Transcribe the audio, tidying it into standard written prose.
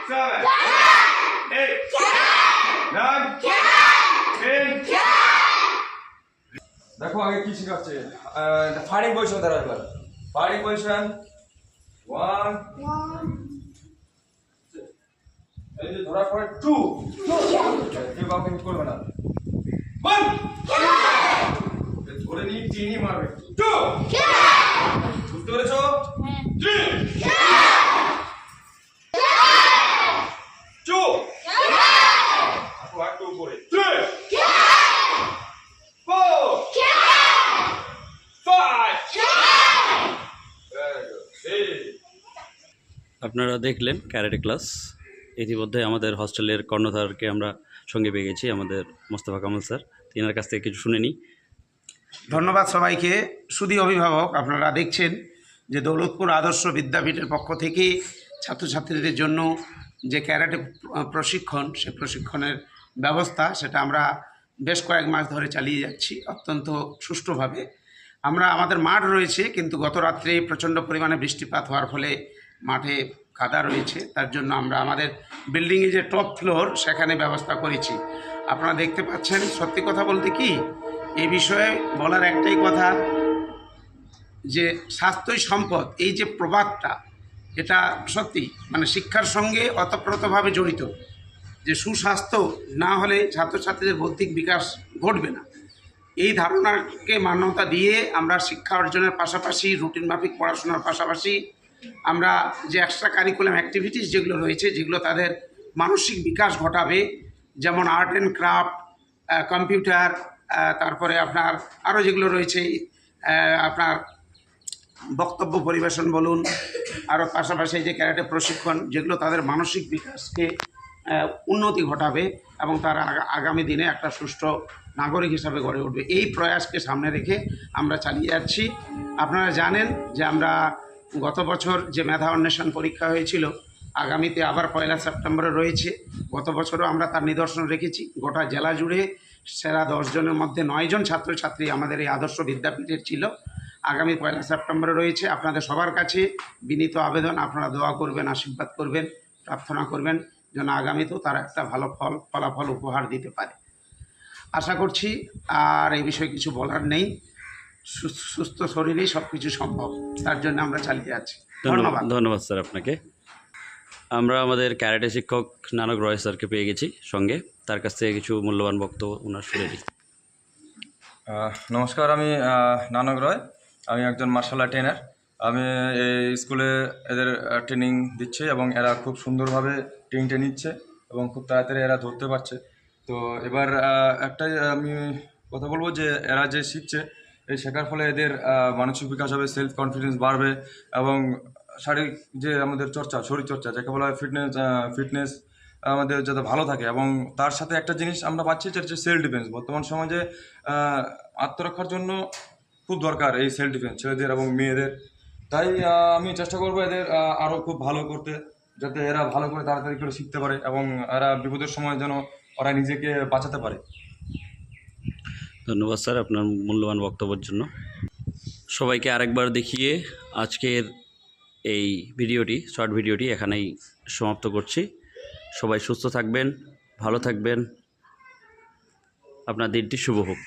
7, 8, 9, 10. দেখো আগে কি শিখাচ্ছে ফায়ারিং পজিশন দাঁড়া এবার ফায়ারিং পজিশন 1 এই যে ধরার পরে 2 কেউ কাউকে হিট করবে না 1 ধরে নিয়ে চিনি মারবে 2 বুঝতে পেরেছো 3 2 একটু উপরে 3 আপনারা দেখলেন ক্যারাটে ক্লাস। ইতিমধ্যে আমাদের হস্টেলের কর্ণধারকে আমরা সঙ্গে পেয়ে গেছি, আমাদের মোস্তফা কামাল স্যার। তিনার কাছ থেকে কিছু শুনে নিই। ধন্যবাদ সবাইকে। শুধু অভিভাবক, আপনারা দেখছেন যে দৌলতপুর আদর্শ বিদ্যাপীঠের পক্ষ থেকে ছাত্রছাত্রীদের জন্য যে ক্যারাটে প্রশিক্ষণ, সে প্রশিক্ষণের ব্যবস্থা সেটা আমরা বেশ কয়েক মাস ধরে চালিয়ে যাচ্ছি অত্যন্ত সুষ্ঠুভাবে। আমাদের মাঠ রয়েছে, কিন্তু গত রাত্রে প্রচণ্ড পরিমাণে বৃষ্টিপাত হওয়ার ফলে মাঠে কাদা রয়েছে। তার জন্য আমরা আমাদের বিল্ডিংয়ে যে টপ ফ্লোর সেখানে ব্যবস্থা করেছি। আপনারা দেখতে পাচ্ছেন। সত্যি কথা বলতে কি, এই বিষয়ে বলার একটাই কথা যে স্বাস্থ্যই সম্পদ, এই যে প্রবাদটা, এটা সত্যি মানে শিক্ষার সঙ্গে ওতপ্রোতভাবে জড়িত। যে সুস্বাস্থ্য না হলে ছাত্রছাত্রীদের বৌদ্ধিক বিকাশ ঘটবে না। এই ধারণাকে মান্যতা দিয়ে আমরা শিক্ষা অর্জনের পাশাপাশি রুটিন মাফিক পড়াশোনার পাশাপাশি আমরা যে এক্সট্রা কারিকুলাম অ্যাক্টিভিটিস যেগুলো রয়েছে, যেগুলো তাদের মানসিক বিকাশ ঘটাবে, যেমন আর্ট অ্যান্ড ক্রাফট, কম্পিউটার, তারপরে আপনার আরও যেগুলো রয়েছে আপনার বক্তব্য পরিবেশন বলুন, আরও পাশাপাশি যে ক্যারাটে প্রশিক্ষণ, যেগুলো তাদের মানসিক বিকাশকে উন্নতি ঘটাবে এবং তারা আগামী দিনে একটা সুষ্ঠু নাগরিক হিসাবে গড়ে উঠবে, এই প্রয়াসকে সামনে রেখে আমরা চালিয়ে যাচ্ছি। আপনারা জানেন যে আমরা গত বছর যে মেধা অন্বেষণ পরীক্ষা হয়েছিল, আগামীতে আবার 1 সেপ্টেম্বরে রয়েছে। গত বছরও আমরা তার নিদর্শন রেখেছি। গোটা জেলা জুড়ে সেরা 10 জনের মধ্যে 9 জন ছাত্রছাত্রী আমাদের এই আদর্শ বিদ্যাপীঠের ছিল। আগামী 1 সেপ্টেম্বরে রয়েছে। আপনাদের সবার কাছে বিনীত আবেদন, আপনারা দোয়া করবেন, আশীর্বাদ করবেন, প্রার্থনা করবেন যেন আগামীতেও তারা একটা ভালো ফলাফল উপহার দিতে পারে আশা করছি। আর এই বিষয়ে কিছু বলার নেই। সুস্থ শরীরেই সব কিছু সম্ভব, তার জন্য আমরা চালিয়ে যাচ্ছি। ধন্যবাদ স্যার আপনাকে। আমরা আমাদের ক্যারাটে শিক্ষক নানক রয় স্যারকে পেয়ে গেছি সঙ্গে। তার কাছ থেকে কিছু মূল্যবান বক্তব্য ওনার শুনে নিই। নমস্কার, আমি নানক রয়। আমি একজন মার্শাল আর্ট ট্রেনার। আমি এই স্কুলে এদের ট্রেনিং দিচ্ছি এবং এরা খুব সুন্দরভাবে ট্রেনিংটা নিচ্ছে এবং খুব তাড়াতাড়ি এরা ধরতে পারছে। তো এবার একটাই আমি কথা বলবো যে এরা যে শিখছে, এই শেখার ফলে এদের মানসিক বিকাশ হবে, সেলফ কনফিডেন্স বাড়বে এবং শারীরিক যে আমাদের চর্চা, শরীরচর্চা যাকে বলা হয় ফিটনেস আমাদের যাতে ভালো থাকে। এবং তার সাথে একটা জিনিস আমরা পাচ্ছি, যেটা হচ্ছে সেলফ ডিফেন্স। বর্তমান সমাজে আত্মরক্ষার জন্য খুব দরকার এই সেলফ ডিফেন্স ছেলেদের এবং মেয়েদের। তাই আমি চেষ্টা করবো এদের আরও খুব ভালো করতে, যাতে এরা ভালো করে তাড়াতাড়ি করে শিখতে পারে এবং এরা বিপদের সময় যেন ওরা নিজেকে বাঁচাতে পারে। ধন্যবাদ স্যার আপনার মূল্যবান বক্তব্যের জন্য। সবাইকে আরেকবার দেখিয়ে আজকের এই ভিডিওটি, শর্ট ভিডিওটি এখানেই সমাপ্ত করছি। সবাই সুস্থ থাকবেন, ভালো থাকবেন, আপনার দিনটি শুভ হোক।